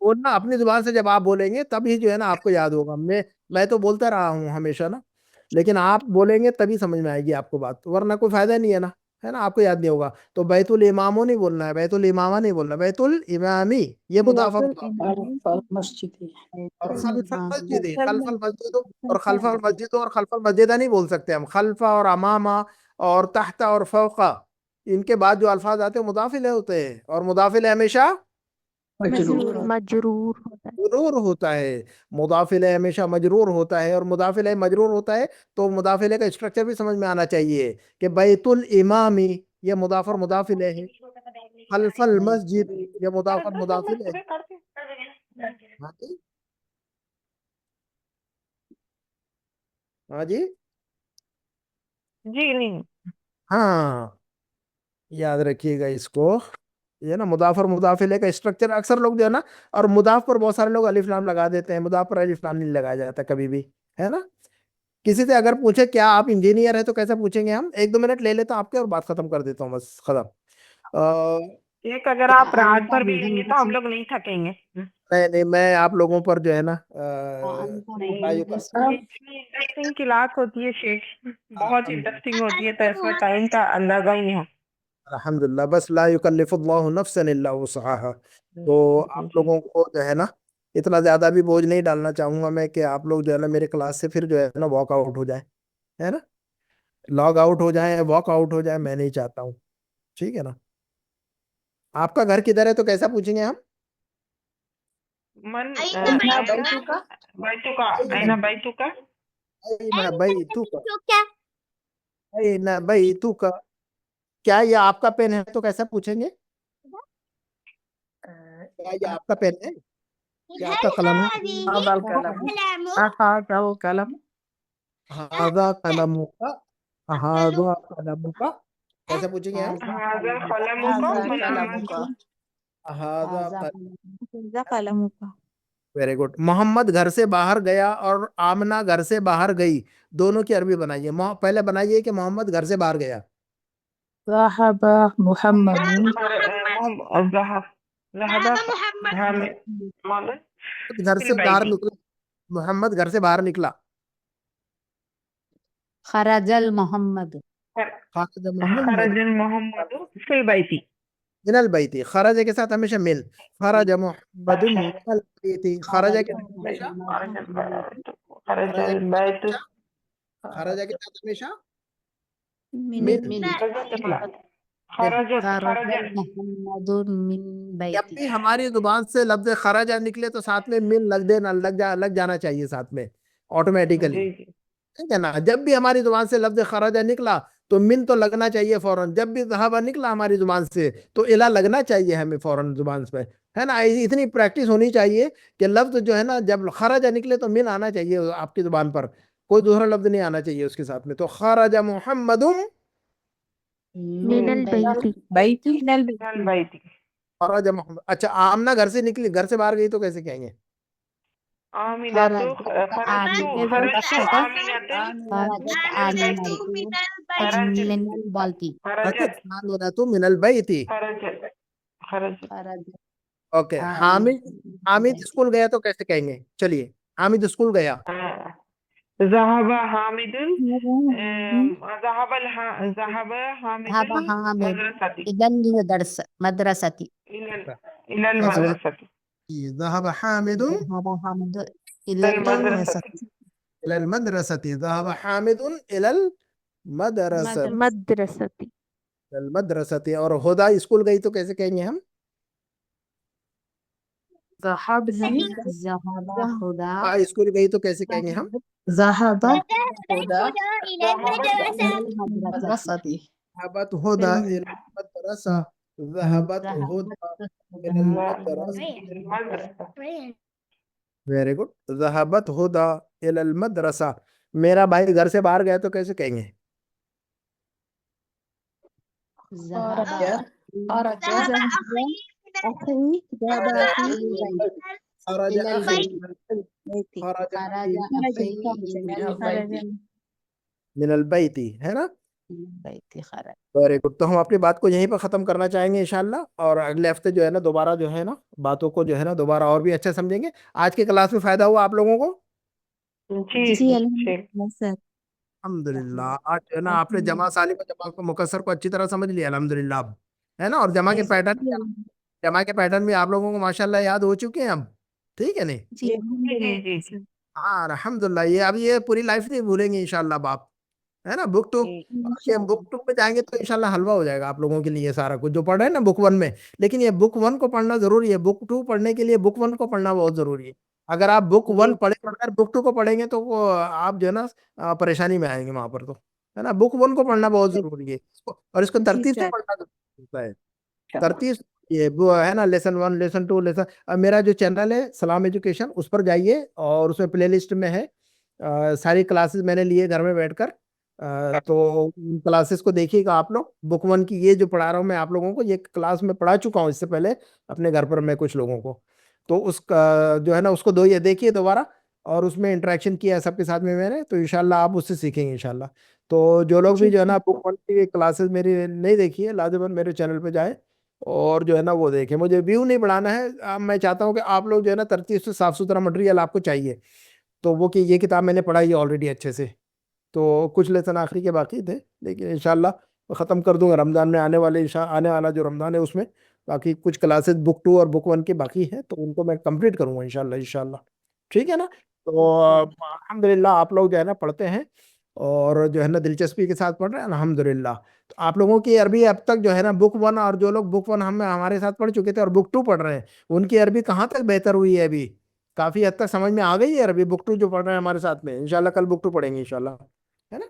بولنا اپنی زبان سے جب آپ بولیں گے تبھی جو ہے نا آپ کو یاد ہوگا. میں تو بولتا رہا ہوں ہمیشہ نا, لیکن آپ بولیں گے تبھی سمجھ میں آئے گی آپ کو بات, ورنہ کوئی فائدہ نہیں ہے نا, ہے نا, آپ کو یاد نہیں ہوگا. تو بیت الامامو نہیں بولنا ہے, بیت الامامہ نہیں بولنا, بیت الامامی, یہ مضاف مسجد اور خلف المسجد, خلف المسجد اور خلف المسجد اور خلف المسجدہ نہیں بول سکتے ہم. خلفہ اور امامہ اور تحت اور فوقہ, ان کے بعد جو الفاظ آتے ہیں مضاف الیہ ہوتے ہیں, اور مضاف الیہ ہمیشہ مجرور ہوتا ہے. مجرور ہوتا ہے. مضاف الیہ ہمیشہ مجرور ہوتا ہے, اور مضاف الیہ مجرور ہوتا ہے تو مضاف الیہ کا اسٹرکچر بھی سمجھ میں آنا چاہیے کہ بیت الامامی یہ مضاف اور مضاف الیہ ہے, خلف المسجد یہ مضاف اور مضاف الیہ ہے. ہاں جی, ہاں جی, جی نہیں. ہاں یاد رکھیے گا اس کو. یہ نا مضاف اور مضاف الیہ کا اسٹرکچر اکثر لوگ جو ہے نا, اور مضاف پر بہت سارے لوگ الف لام لگا دیتے ہیں, مضاف پر الف لام نہیں لگایا جاتا کبھی بھی, ہے نا. کسی سے اگر پوچھے کیا آپ انجینئر ہیں تو کیسا پوچھیں گے ہم؟ 1-2 منٹ لے لیتا ہوں آپ کے اور بات ختم کر دیتا ہوں, بس ختم. ایک اگر آپ رات بھر بھی لیں گے تو ہم لوگ نہیں تھکیں گے. نہیں میں آپ لوگوں پر جو ہے نا انٹرسٹنگ کلاس ہوتی ہے شیخ, بہت انٹرسٹنگ ہوتی ہے, تو اس میں ٹائم کا اندازہ ہی ہے. الحمدللہ. بس لا یکلف اللہ نفسا الا وسعها. تو آپ لوگوں کو جو ہے نا اتنا زیادہ بھی بوجھ نہیں ڈالنا چاہوں گا میں کہ آپ لوگ جو ہے نا میرے کلاس سے پھر جو ہے نا واک آؤٹ ہو جائیں, ہے نا, لاگ آؤٹ ہو جائیں, واک آؤٹ ہو جائیں, میں نہیں چاہتا ہوں. ٹھیک ہے نا. آپ کا گھر کدھر ہے تو کیسا پوچھیں گے ہم؟ من أين بيتك؟ بیتوکا, اینا بیتوکا, اینا بیتک, بيتك؟ اینا بیتک. کیا یہ آپ کا پین ہے تو کیسا پوچھیں گے؟ کیا یہ آپ کا پین ہے؟ کیا آپ کا قلم ہے؟ هذا القلم. قلمك؟ هذا القلم. ہاذا قلمک, ہاذا قلمک. کیسے پوچھیں گے ہم؟ هذا قلمك, قلمك. ہاذا. قلم کا. Very good. محمد گھر سے باہر گیا اور آمنہ گھر سے باہر گئی, دونوں کی عربی بنائیے. پہلے بنائیے کہ محمد گھر سے باہر گیا. ذهب محمد. ذهب محمد. محمد گھر سے باہر نکلا, محمد گھر سے باہر نکلا. خرج المحمد. خرج محمد خرج محمد فی بیتی. من البیت. خرج کے ساتھ ہمیشہ من. خرج محمد من البیت. خرج کے ساتھ ہمیشہ خرج البیت. خرج کے ساتھ ہمیشہ من. خرج خرج محمد من جب بیتی. بھی ہماری زبان سے لفظ خرج نکلے تو ساتھ میں من لگ جانا چاہیے ساتھ میں آٹومیٹیکلی. جی جی. ٹھیک ہے نا. جب بھی ہماری زبان سے لفظ خرج نکلا تو من تو لگنا چاہیے فوراً. جب بھی ذہب نکلا ہماری زبان سے تو الا لگنا چاہیے ہمیں فوراً زبان پہ, ہے نا. اتنی پریکٹس ہونی چاہیے کہ لفظ جو ہے نا جب خرج نکلے تو من آنا چاہیے آپ کی زبان پر, کوئی دوسرا لفظ نہیں آنا چاہیے اس کے ساتھ میں. تو خرج محمد من البیت. بیتی من البیت. خرج محمد. اچھا آمنہ گھر سے نکلی, گھر سے باہر گئی تو کیسے کہیں گے؟ آمینۃ. خرجت آمینۃ. خرجت آمینۃ. خرجت خرجت آمنة من من البيت. البيت. خرجت آمنۃ من البیت. خرجت خرجت. خرجت اوکے. حامد اسکول گیا تو کیسے کہیں گے؟ چلیے, حامد اسکول گیا. ذهب حامد. ذهب ذهب حامد حامد مدرسة. إلى المدرسة مدرستي. إلى المدرسة. ذهب حامد ذهب حامد إلى المدرسة. إلى المدرسة. ذهب حامد إلى المدرسة. مدرستی. المدرسة. اور ہدا اسکول گئی تو کیسے کہیں گے ہم؟ ذهب ذهب هدى اسکول گئی تو کیسے کہیں گے ہم؟ ذهب هدى إلى المدرسة. المدرسة. ذهبت هدى إلى المدرسة. ذهبت هدى إلى المدرسة. Very good. ذهبت هدى إلى المدرسة. میرا بھائی گھر سے باہر گیا تو کیسے کہیں گے؟ ذهب ذهب أخي خرج إلى أخي. البيت. خرج خرج أخي أخي من البيت, ہے نا. بیتی خراب. Very good. تو ہم اپنی بات کو یہیں پر ختم کرنا چاہیں گے انشاءاللہ, اور اگلے ہفتے جو ہے نا دوبارہ جو ہے نا باتوں کو جو ہے نا دوبارہ اور بھی اچھا سمجھیں گے. آج کی کلاس میں فائدہ ہوا آپ لوگوں کو؟ جی جی شیخ. الحمدللہ سر. الحمدللہ. آج جو ہے نا آپ نے جمع سالم و جمع کو مکسر کو اچھی طرح سمجھ لیا الحمدللہ اب, ہے نا, اور جمع کے پیٹرن بھی آپ لوگوں کو ماشاءاللہ یاد ہو چکے ہیں اب, ٹھیک ہے نہیں؟ جی جی الحمدللہ جی سر. ہاں الحمدللہ. یہ اب یہ پوری لائف نہیں بھولیں گے انشاءاللہ اب آپ, ہے نا. بک ٹو بک ٹو پہ جائیں گے تو انشاءاللہ حلوہ ہو جائے گا آپ لوگوں کے لیے سارا کچھ جو پڑھ رہے ہیں نا بک 1 میں. لیکن یہ بک 1 کو پڑھنا ضروری ہے. بک 2 پڑھنے کے لیے بک 1 کو پڑھنا بہت ضروری ہے. اگر آپ بک 1 پڑھ کر بک 2 کو پڑھیں گے تو وہ آپ جو ہے نا پریشانی میں آئیں گے وہاں پر, تو ہے نا. بک 1 کو پڑھنا بہت ضروری ہے, اور اس کو جی ترتیب سے سر. پڑھنا ضروری ہوتا ہے. ترتیب یہ وہ ہے نا لیسن 1 لیسن 2 لیسن. میرا جو چینل ہے سلام ایجوکیشن اس پر جائیے, اور اس میں پلے لسٹ میں ہے ساری کلاسز میں نے لیے گھر میں بیٹھ کر. تو کلاسز کو دیکھیے گا آپ لوگ. بک 1 کی یہ جو پڑھا رہا ہوں میں آپ لوگوں کو, یہ کلاس میں پڑھا چکا ہوں اس سے پہلے اپنے گھر پر میں کچھ لوگوں کو. تو اس کا جو ہے نا اس کو یہ دیکھیے دوبارہ, اور اس میں انٹریکشن کیا ہے سب کے ساتھ میں نے, تو انشاءاللہ آپ اس سے سیکھیں گے انشاءاللہ. تو جو لوگ بھی جو ہے نا بک 1 کی کلاسز میری نہیں دیکھی ہے لازماً میرے چینل پہ جائیں اور جو ہے نا وہ دیکھیں. مجھے ویو نہیں بڑھانا ہے, میں چاہتا ہوں کہ آپ لوگ جو ہے نا ترتیب سے صاف ستھرا مٹیریل آپ کو چاہیے. تو وہ کہ یہ کتاب میں نے پڑھائی ہے آلریڈی اچھے سے, تو کچھ لیسن آخری کے باقی تھے, لیکن انشاءاللہ میں ختم کر دوں گا رمضان میں آنے والا جو رمضان ہے اس میں. باقی کچھ کلاسز بک 2 اور بک 1 کی باقی ہیں, تو ان کو میں کمپلیٹ کروں گا انشاءاللہ. ٹھیک ہے نا. تو الحمدللہ آپ لوگ جو ہے نا پڑھتے ہیں, اور جو ہے نا دلچسپی کے ساتھ پڑھ رہے ہیں الحمدللہ. تو آپ لوگوں کی عربی اب تک جو ہے نا بک 1, اور جو لوگ بک 1 ہمارے ساتھ پڑھ چکے تھے اور بک 2 پڑھ رہے ہیں, ان کی عربی کہاں تک بہتر ہوئی ہے؟ ابھی کافی حد تک سمجھ میں آ گئی ہے عربی. بک 2 جو پڑھ رہے ہیں ہمارے ساتھ میں, انشاءاللہ کل بک 2 پڑھیں گے انشاءاللہ, ہے نا.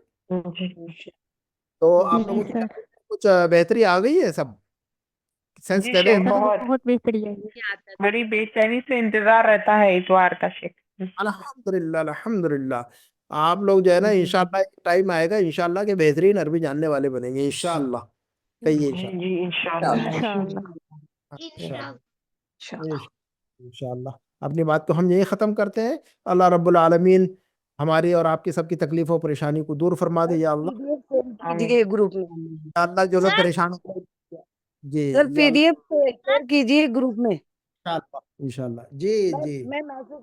تو آپ لوگوں کی کچھ بہتری آ گئی ہے, سب سینس جی دے دیں. شیخ بہت بہتری ہے. بڑی بے چینی سے انتظار رہتا ہے اتوار کا شیخ. الحمدللہ الحمدللہ. آپ لوگ جو ہے نا انشاءاللہ ٹائم آئے گا انشاءاللہ کہ بہترین عربی جاننے والے بنیں گے انشاءاللہ. کہیے جی انشاءاللہ. انشاءاللہ. اپنی بات کو ہم یہی ختم کرتے ہیں. اللہ رب العالمین ہماری اور آپ کی سب کی تکلیف و پریشانی کو دور فرما دے یا اللہ. کیجیے گروپ میں. یا اللہ جو لوگ پریشان ہو جی سر یا PDF شیئر کیجیے گروپ میں. اللہ انشاءاللہ. جی جی میں میسج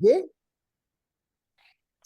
جی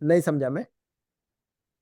نہیں سمجھا میں.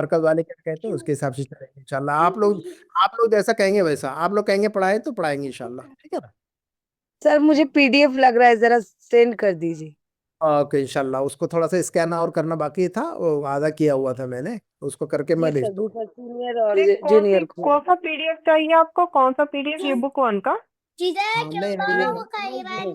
مرکز والے کیا کہتے ہیں اس کے حساب سے چلیں گے انشاءاللہ. آپ لوگ جیسا کہیں گے ویسا, آپ لوگ کہیں گے پڑھائے تو پڑھائیں گے انشاءاللہ. ٹھیک ہے نا. سر مجھے PDF لگ رہا ہے, ذرا سینڈ کر دیجیے. اوکے انشاءاللہ. اس کو تھوڑا سا اسکین اور کرنا باقی تھا, وہ آدھا کیا ہوا تھا میں نے, اس کو کر کے میں بھیج دوں. سینئر اور کون جونیئر کو. سا PDF چاہیے آپ کو؟ کون سا PDF؟ یہ بک 1 کا. نہیں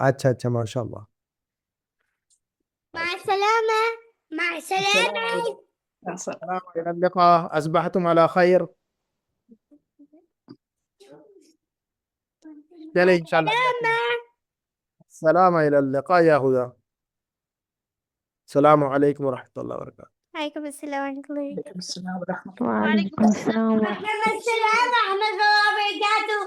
اچھا اچھا ماشاء اللہ. مع السلامة السلام إلى اللقاء. أصبحتم على خير. چلے انشاءاللہ. السلام إلى اللقاء يا هدى. السلام علیکم ورحمۃ اللہ وبرکاتہ. عليكم السلام ورحمة الله وعلیکم السلام. السلام ورحمة الله وبركاته